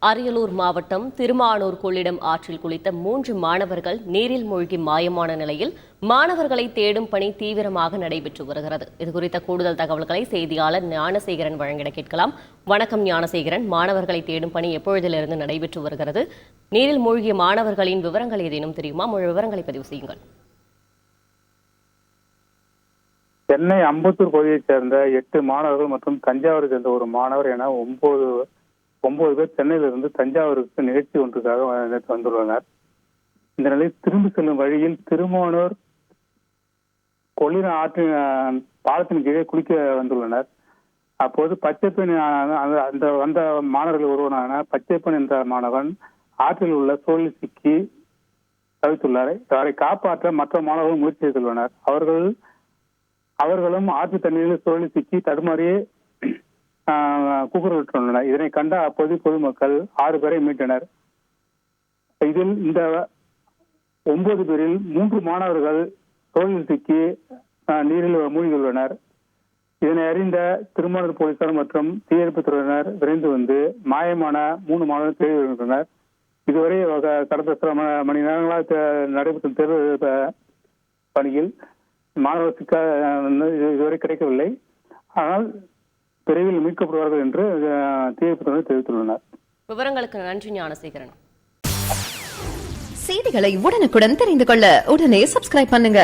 அரியலூர் மாவட்டம் திருமானூர் கொள்ளிடம் ஆற்றில் குளித்த 3 மாணவர்கள் நீரில் மூழ்கி மாயமான நிலையில் மாணவர்களை தேடும் பணி தீவிரமாக நடைபெற்று வருகிறது. இதுகுறித்த கூடுதல் தகவல்களை செய்தியாளர் ஞானசேகரன் வழங்கிட கேட்கலாம். வணக்கம் ஞானசேகரன், மாணவர்களை தேடும் பணி எப்பொழுதிலிருந்து நடைபெற்று வருகிறது? நீரில் மூழ்கிய மாணவர்களின் விவரங்கள் ஏதேனும் தெரியுமா? முழு விவரங்களை பதிவு செய்யுங்கள். சென்னை அம்பத்தூர் பகுதியைச் சேர்ந்த 8 மாணவர்கள் மற்றும் தஞ்சாவூரை சேர்ந்த ஒரு மாணவர் என 9 பேர் சென்னையிலிருந்து தஞ்சாவூருக்கு நிகழ்ச்சி ஒன்றுக்காக வந்துள்ளனர். இந்த நிலையில் திரும்பி செல்லும் வழியில் திருமானூர் கொள்ளிடம் ஆற்றின் பாலத்தின் கீழே குளிக்க வந்துள்ளனர். அப்போது பச்சைப்பெண் அந்த வந்த மாணவர்கள் ஒருவனான பச்சைப்பெண் என்ற மாணவன் ஆற்றில் உள்ள சூழலில் சிக்கி தவித்துள்ளார். அவரை காப்பாற்ற மற்ற மாணவர்கள் முயற்சி செய்துள்ளனர். அவர்களும் ஆற்று தண்ணீரில் சூழலில் சிக்கி தடுமாறியே கூக்குரலிட்டுள்ளனர். இதனை கண்ட அப்போது பொதுமக்கள் 6 பேரை மீட்டனர். இதில் இந்த 9 பேரில் 3 மாணவர்கள் சூழலில் சிக்கி நீரில் மூழ்கியுள்ளனர். இதனை அறிந்த திருமானூர் போலீசார் மற்றும் தீயணைப்புத் துறையினர் விரைந்து வந்து மாயமான 3 மாணவர்கள் தேடி வருகின்றனர். இதுவரை கடந்த சில மணி நேரங்களாக நடைபெற்ற தேர்வு பணியில் மாணவர்களுக்கு இதுவரை கிடைக்கவில்லை. ஆனால் விரைவில் மீட்கப்படுவார்கள் என்று தீயணைப்புத்துறையினர் தெரிவித்துள்ளனர். விவரங்களுக்கு நன்றி ஞானசேகரன். செய்திகளை உடனுக்குடன் தெரிந்து கொள்ள உடனே சப்ஸ்கிரைப் பண்ணுங்க.